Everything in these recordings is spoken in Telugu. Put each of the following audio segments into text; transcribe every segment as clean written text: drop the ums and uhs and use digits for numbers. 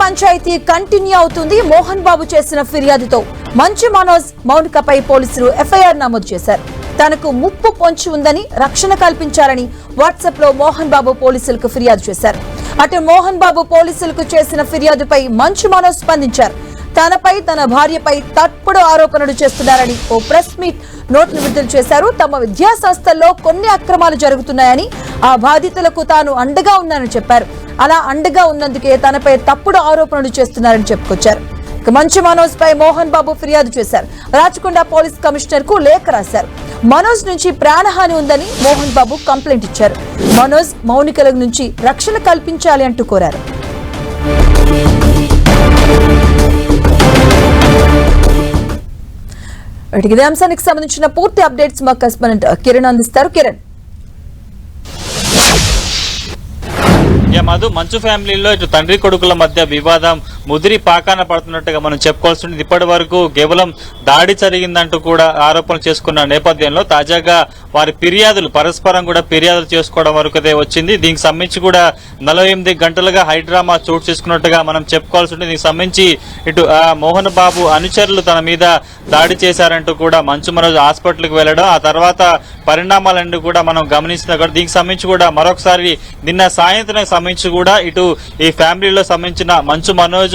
పంచాయతీ కంటిన్యూ అవుతుంది. మోహన్ బాబు చేసిన ఫిర్యాదుతో మంచు మనోజ్ మౌనికపై పోలీసులు ఎఫ్ఐఆర్ నమోదు చేశారు. తనకు ముప్పు పొంచి ఉందని రక్షణ కల్పించాలని వాట్సాప్ లో మోహన్ బాబు పోలీసులకు ఫిర్యాదు చేశారు. అటు మోహన్ బాబు పోలీసులకు చేసిన ఫిర్యాదుపై మంచు మనోజ్ స్పందించారు. తనపై తన భార్యపై తప్పుడు ఆరోపణలు చేస్తున్నారని ఓ ప్రెస్ మీట్ నోట్ను విడుదల చేశారు. తమ విద్యా సంస్థల్లో కొన్ని అక్రమాలు జరుగుతున్నాయని, ఆ బాధితులకు తాను అండగా ఉన్నానని చెప్పారు. అలా అండగా ఉన్నందుకే తనపై తప్పుడు ఆరోపణలు చేస్తున్నారని చెప్పుకొచ్చారు. మంచు మనోజ్ పై మోహన్ బాబు ఫిర్యాదు చేశారు. రాచకొండ పోలీస్ కమిషనర్ కు లేఖ రాశారు. మనోజ్ నుంచి ప్రాణహాని ఉందని మోహన్ బాబు కంప్లైంట్ ఇచ్చారు. మనోజ్ మౌనికల నుంచి రక్షణ కల్పించాలి అంటూ కోరారు. ఇదే అంశానికి సంబంధించిన పూర్తి అప్డేట్స్ మా కరెస్పాండెంట్ కిరణ్ అందిస్తారు. కిరణ్, మధు, మంచు ఫ్యామిలీలో ఇటు తండ్రి కొడుకుల మధ్య వివాదం ముదిరి పాకాన పడుతున్నట్టుగా మనం చెప్పుకోవాల్సి ఉంటుంది. ఇప్పటి వరకు కేవలం దాడి జరిగిందంటూ కూడా ఆరోపణలు చేసుకున్న నేపథ్యంలో తాజాగా వారి ఫిర్యాదులు పరస్పరం కూడా ఫిర్యాదులు చేసుకోవడం వరకు వచ్చింది. దీనికి సంబంధించి కూడా 48 గంటలుగా హైడ్రామా చోటు చేసుకున్నట్టుగా మనం చెప్పుకోవాల్సి ఉంటుంది. దీనికి సంబంధించి ఇటు మోహన్ బాబు అనుచరులు తన మీద దాడి చేశారంటూ కూడా మంచు మనోజ్ హాస్పిటల్కి వెళ్ళడం, ఆ తర్వాత పరిణామాలన్నీ కూడా మనం గమనిస్తున్నా. దీనికి సంబంధించి కూడా మరొకసారి నిన్న సాయంత్రం సంబంధించి కూడా ఇటు ఈ ఫ్యామిలీలో సంబంధించిన మంచు మనోజ్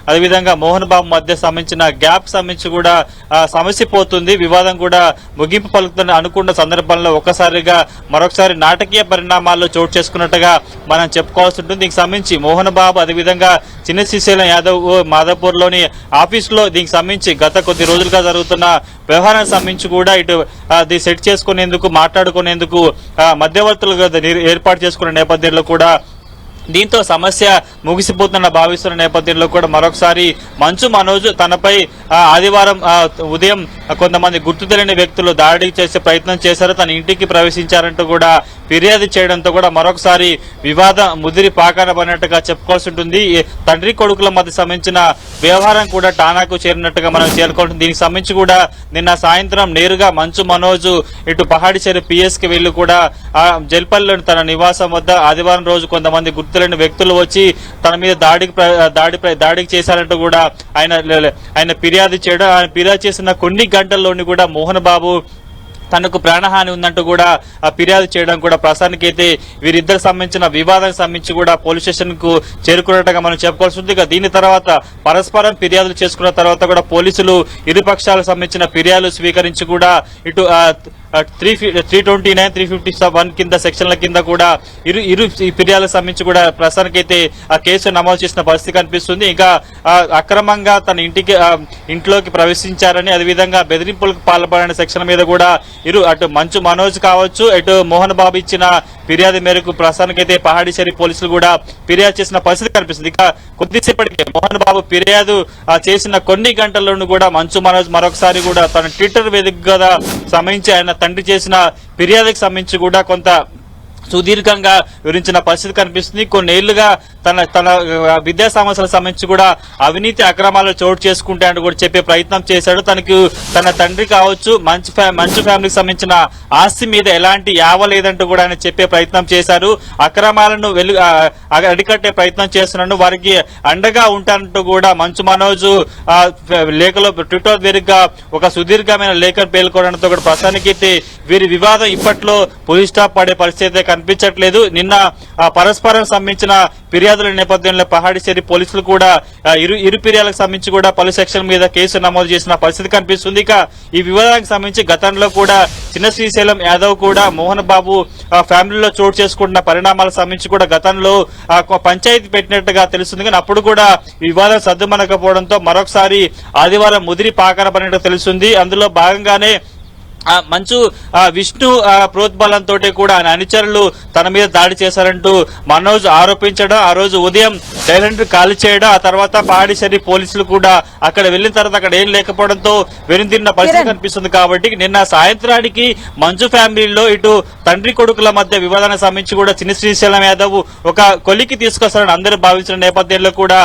అదేవిధంగా మోహన్ బాబు మధ్య సంబంధించిన గ్యాప్ సంబంధించి కూడా సమస్య పోతుంది, వివాదం కూడా ముగింపు పలుకుతుంది అనుకున్న సందర్భంలో ఒక్కసారిగా మరొకసారి నాటకీయ పరిణామాల్లో చోటు చేసుకున్నట్టుగా మనం చెప్పుకోవాల్సి ఉంటుంది. దీనికి సంబంధించి మోహన్ బాబు అదేవిధంగా చిన్న శ్రీశైలం యాదవ్ మాధవపూర్ లోని ఆఫీసులో దీనికి సంబంధించి గత కొద్ది రోజులుగా జరుగుతున్న వ్యవహారానికి సంబంధించి కూడా ఇటు అది సెట్ చేసుకునేందుకు మాట్లాడుకునేందుకు మధ్యవర్తులుగా ఏర్పాటు చేసుకున్న నేపథ్యంలో కూడా దీంతో సమస్య ముగిసిపోతున్న భావిస్తున్న నేపథ్యంలో కూడా మరొకసారి మంచు మనోజ్ తనపై ఆదివారం ఉదయం కొంతమంది గుర్తు తెలియని వ్యక్తులు దాడి చేసే ప్రయత్నం చేశారు, తన ఇంటికి ప్రవేశించారంటూ కూడా ఫిర్యాదు చేయడంతో కూడా మరొకసారి వివాదం ముదిరి పాకాన పడినట్టుగా చెప్పుకోవాల్సి ఉంటుంది. తండ్రి కొడుకుల మధ్య సంబంధించిన వ్యవహారం కూడా టానాకు చేరినట్టుగా మనం చేరుకుంటుంది. దీనికి సంబంధించి కూడా నిన్న సాయంత్రం నేరుగా మంచు మనోజ్ ఇటు పహాడిచేరి పిఎస్ కి వెళ్లి కూడా జల్పల్లిలోని తన నివాసం వద్ద ఆదివారం రోజు కొంతమంది గుర్తులేని వ్యక్తులు వచ్చి తన మీద దాడికి చేశారంటూ కూడా ఆయన ఫిర్యాదు చేయడం, ఆయన ఫిర్యాదు చేసిన కొన్ని గంటల్లోని కూడా మోహన్ బాబు తనకు ప్రాణహాని ఉందంటూ కూడా ఫిర్యాదు చేయడం కూడా ప్రస్తుతానికైతే వీరిద్దరు సంబంధించిన వివాదానికి సంబంధించి కూడా పోలీస్ స్టేషన్ కు చేరుకున్నట్టుగా మనం చెప్పుకోవాల్సి ఉంది. దీని తర్వాత పరస్పరం ఫిర్యాదులు చేసుకున్న తర్వాత కూడా పోలీసులు ఇరు పక్షాలకు సంబంధించిన ఫిర్యాదులు స్వీకరించి కూడా ఇటు 329, 351 కింద సెక్షన్ల కింద కూడా ఇరు ఫిర్యాదులకు సంబంధించి కూడా ప్రస్తుతానికైతే ఆ కేసు నమోదు చేసిన పరిస్థితి కనిపిస్తుంది. ఇంకా అక్రమంగా తన ఇంట్లోకి ప్రవేశించారని, అదేవిధంగా బెదిరింపులకు పాల్పడిన సెక్షన్ మీద కూడా అటు మంచు మనోజ్ కావచ్చు, ఇటు మోహన్ బాబు ఇచ్చిన ఫిర్యాదు మేరకు ప్రస్తుతానికైతే పహాడిచేరి పోలీసులు కూడా ఫిర్యాదు చేసిన పరిస్థితి కనిపిస్తుంది. ఇక కొద్దిసేపటికే మోహన్ బాబు ఫిర్యాదు చేసిన కొన్ని గంటల్లోనూ కూడా మంచు మనోజ్ మరొకసారి కూడా తన ట్విట్టర్ వేదికగా సంబంధించి ఆయన తండ్రి చేసిన ఫిర్యాదుకి సంబంధించి కూడా కొంత సుదీర్ఘంగా వివరించిన పరిస్థితి కనిపిస్తుంది. కొన్నేళ్లుగా తన విద్యా సమస్యలకు సంబంధించి కూడా అవినీతి అక్రమాలు చోటు చేసుకుంటాయని కూడా చెప్పే ప్రయత్నం చేశాడు. తన తండ్రి కావచ్చు, మంచు ఫ్యామిలీకి సంబంధించిన ఆస్తి మీద ఎలాంటి యావ లేదంటూ కూడా ఆయన చెప్పే ప్రయత్నం చేశారు. అక్రమాలను అరికట్టే ప్రయత్నం చేస్తున్నాడు, వారికి అండగా ఉంటానంటూ కూడా మంచు మనోజ్ లేఖలో ట్విట్టర్ వేదికగా ఒక సుదీర్ఘమైన లేఖను పేర్కొనడంతో కూడా ప్రస్తుతానికైతే వీరి వివాదం ఇప్పట్లో పోలీస్ స్టాప్ పడే పరిస్థితి కనిపించట్లేదు. నిన్న పరస్పరం సంబంధించిన ఫిర్యాదుల నేపథ్యంలో పహాడిచేరి పోలీసులు కూడా ఇరు ఫిర్యాదులకు సంబంధించి కూడా పలు సెక్షన్ మీద కేసు నమోదు చేసిన పరిస్థితి కనిపిస్తుంది. ఇక ఈ వివాదానికి సంబంధించి గతంలో కూడా చిన్న శ్రీశైలం యాదవ్ కూడా మోహన్ బాబు ఫ్యామిలీలో చోటు చేసుకుంటున్న పరిణామాలకు సంబంధించి కూడా గతంలో పంచాయతీ పెట్టినట్టుగా తెలుస్తుంది. కానీ అప్పుడు కూడా వివాదం సద్దుమనకపోవడంతో మరొకసారి ఆదివారం ముదిరి పాకన పడినట్టు తెలుస్తుంది. అందులో భాగంగానే మంచు విష్ణు ప్రోద్బలంతో కూడా ఆయన అనుచరులు తన మీద దాడి చేశారంటూ మనోజ్ ఆరోపించడం, ఆ రోజు ఉదయం డైరెక్ట్ ఖాళీ చేయడం, ఆ తర్వాత పహాడిచేరి పోలీసులు కూడా అక్కడ వెళ్లిన తర్వాత అక్కడ ఏం లేకపోవడంతో వెనుదిరిన పరిస్థితి కనిపిస్తుంది. కాబట్టి నిన్న సాయంత్రానికి మంచు ఫ్యామిలీలో ఇటు తండ్రి కొడుకుల మధ్య వివాదానికి సంబంధించి కూడా చిన్న శ్రీశైలం యాదవ్ ఒక కొలికి తీసుకొస్తారని అందరూ భావించిన నేపథ్యంలో కూడా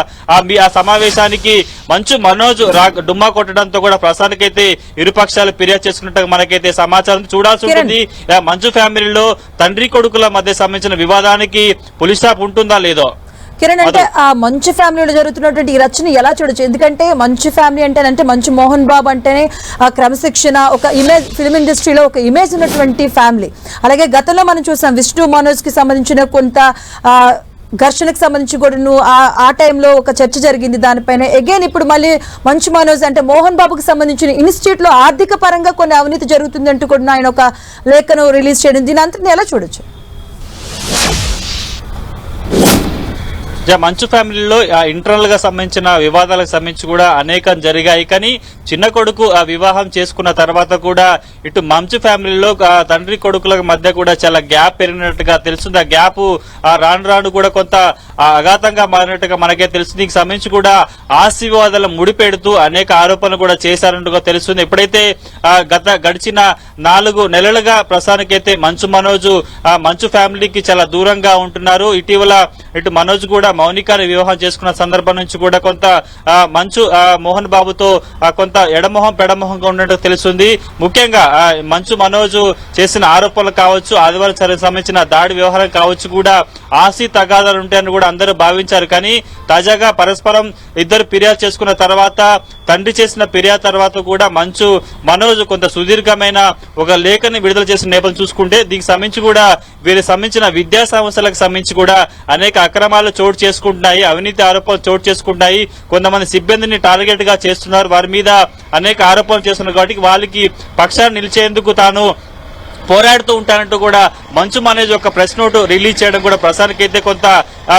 ఆ సమావేశానికి మంచు మనోజ్ డుమ్మా కొట్టడంతో కూడా ప్రస్తుతానికైతే ఇరుపక్షాలు ఫిర్యాదు చేసుకున్నట్టు మనకైతే సమాచారం చూడాల్సి ఉంటుంది. మంచు ఫ్యామిలీలో తండ్రి కొడుకుల మధ్య సంబంధించిన వివాదానికి పోలీస్ స్టాప్ ఉంటుందా లేదో కిరణ్, అంటే ఆ మంచు ఫ్యామిలీలో జరుగుతున్నటువంటి ఈ రచన ఎలా చూడొచ్చు? ఎందుకంటే మంచు ఫ్యామిలీ అంటే మంచు మోహన్ బాబు అంటేనే ఆ క్రమశిక్షణ, ఒక ఇమేజ్, ఫిల్మ్ ఇండస్ట్రీలో ఒక ఇమేజ్ ఉన్నటువంటి ఫ్యామిలీ. అలాగే గతంలో మనం చూసాం విష్ణు మనోజ్ కి సంబంధించిన కొంత ఘర్షణకు సంబంధించి కూడా ఆ టైంలో ఒక చర్చ జరిగింది దానిపైన. అగైన్ ఇప్పుడు మళ్ళీ మంచు మనోజ్ అంటే మోహన్ బాబుకి సంబంధించిన ఇన్స్టిట్యూట్ లో ఆర్థిక పరంగా కొన్ని అవినీతి జరుగుతుందంటూ కూడా ఆయన ఒక లేఖను రిలీజ్ చేయడం, దీని అంతా ఎలా చూడొచ్చు? మంచు ఫ్యామిలీలో ఇంటర్నల్ గా సంబంధించిన వివాదాలకు సంబంధించి కూడా అనేకం జరిగాయి. కానీ చిన్న కొడుకు ఆ వివాహం చేసుకున్న తర్వాత కూడా ఇటు మంచు ఫ్యామిలీలో తండ్రి కొడుకుల మధ్య కూడా చాలా గ్యాప్ పెరిగినట్టుగా తెలుస్తుంది. ఆ గ్యాప్ రాను రాను కూడా కొంత అఘాతంగా మారినట్టుగా మనకే తెలుస్తుంది. దీనికి సంబంధించి కూడా ఆస్తి వివాదాలు ముడిపెడుతూ అనేక ఆరోపణలు కూడా చేశారంటూ తెలుస్తుంది. ఎప్పుడైతే గడిచిన 4 నెలలుగా ప్రస్తుతానికైతే మంచు మనోజ్ మంచు ఫ్యామిలీకి చాలా దూరంగా ఉంటున్నారు. ఇటీవల ఇటు మనోజ్ కూడా మౌనికాని వివాహం చేసుకున్న సందర్భం నుంచి కూడా కొంత మంచు మోహన్ బాబుతో కొంత ఎడమొహం పెడమొహంగా ఉన్నట్టు తెలుస్తుంది. ముఖ్యంగా మంచు మనోజ్ చేసిన ఆరోపణలు కావచ్చు, ఆదివారం సంబంధించిన దాడి వ్యవహారం కావచ్చు కూడా ఆస్తి తగాదాలు ఉంటాయని కూడా అందరూ భావించారు. కానీ తాజాగా పరస్పరం ఇద్దరు ఫిర్యాదు చేసుకున్న తర్వాత, తండ్రి చేసిన ఫిర్యాదు తర్వాత కూడా మంచు మనోజ్ కొంత సుదీర్ఘమైన ఒక లేఖని విడుదల చేసిన నేపథ్యం చూసుకుంటే దీనికి సంబంధించి కూడా వీరికి సంబంధించిన విద్యా సంస్థలకు సంబంధించి కూడా అనేక అక్రమాలు చోటు చేసుకుంటున్నాయి, అవినీతి ఆరోపణలు చోటు చేసుకుంటున్నాయి. కొంతమంది సిబ్బందిని టార్గెట్ గా చేస్తున్నారు, వారి మీద అనేక ఆరోపణలు చేస్తున్నారు. కాబట్టి వాళ్ళకి పక్షాన్ని నిలిచేందుకు తాను పోరాడుతూ ఉంటానంటూ కూడా మంచు మనోజ్ ఒక ప్రెస్ నోట్ రిలీజ్ చేయడం కూడా ప్రస్తుతానికైతే కొంత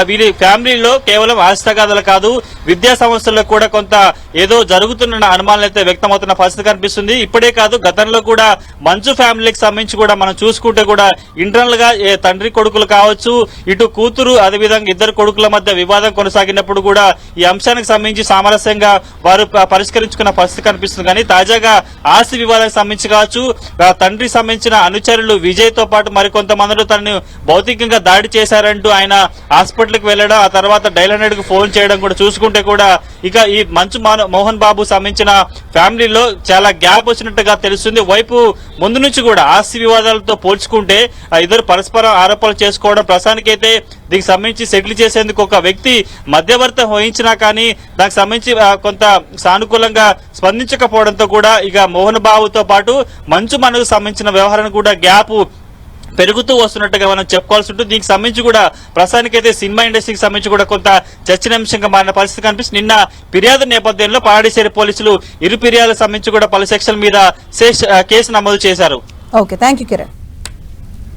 వీరి ఫ్యామిలీలో కేవలం ఆస్తిగాథలు కాదు, విద్యా సంస్థల్లో కూడా కొంత ఏదో జరుగుతున్న అనుమానాలు అయితే వ్యక్తమవుతున్న పరిస్థితి కనిపిస్తుంది. ఇప్పుడే కాదు, గతంలో కూడా మంచు ఫ్యామిలీకి సంబంధించి కూడా మనం చూసుకుంటే కూడా ఇంటర్నల్ గా తండ్రి కొడుకులు కావచ్చు, ఇటు కూతురు, అదేవిధంగా ఇద్దరు కొడుకుల మధ్య వివాదం కొనసాగినప్పుడు కూడా ఈ అంశానికి సంబంధించి సామరస్యంగా వారు పరిష్కరించుకున్న పరిస్థితి కనిపిస్తుంది. కానీ తాజాగా ఆస్తి వివాదానికి సంబంధించి కావచ్చు, తండ్రి సంబంధించిన అనుచరులు విజయ్ తో పాటు మరికొంతమందిలో తనను భౌతికంగా దాడి చేశారంటూ ఆయన హాస్పిటల్కి వెళ్లడం, ఆ తర్వాత డైల్ 100 కు ఫోన్ చేయడం కూడా చూసుకుంటే కూడా ఇక ఈ మంచు మోహన్ బాబు సంబంధించిన ఫ్యామిలీలో చాలా గ్యాప్ వచ్చినట్టుగా తెలుస్తుంది. వైపు ముందు నుంచి కూడా ఆస్తి వివాదాలతో పోల్చుకుంటే ఇద్దరు పరస్పర ఆరోపణలు చేసుకోవడం, ప్రస్తుతానికైతే దీనికి సంబంధించి సెటిల్ చేసేందుకు ఒక వ్యక్తి మధ్యవర్తి వహించినా కానీ దానికి సంబంధించి కొంత సానుకూలంగా స్పందించకపోవడంతో కూడా ఇక మోహన్ బాబుతో పాటు మంచు మనకు సంబంధించిన వ్యవహారాన్ని కూడా గ్యాప్ పెరుగుతూ వస్తున్నట్టుగా మనం చెప్పుకోవాల్సి ఉంటుంది. దీనికి సంబంధించి కూడా ప్రస్తుతానికైతే సినిమా ఇండస్ట్రీకి సంబంధించి కూడా కొంత చర్చనీయాంశంగా మారిన పరిస్థితి కనిపిస్తుంది. నిన్న ఫిర్యాదు నేపథ్యంలో పాడిసేరి పోలీసులు ఇరు ఫిర్యాదులకు సంబంధించి కూడా పలు సెక్షన్ల మీద కేసు నమోదు చేశారు. Okay, thank you Kiran.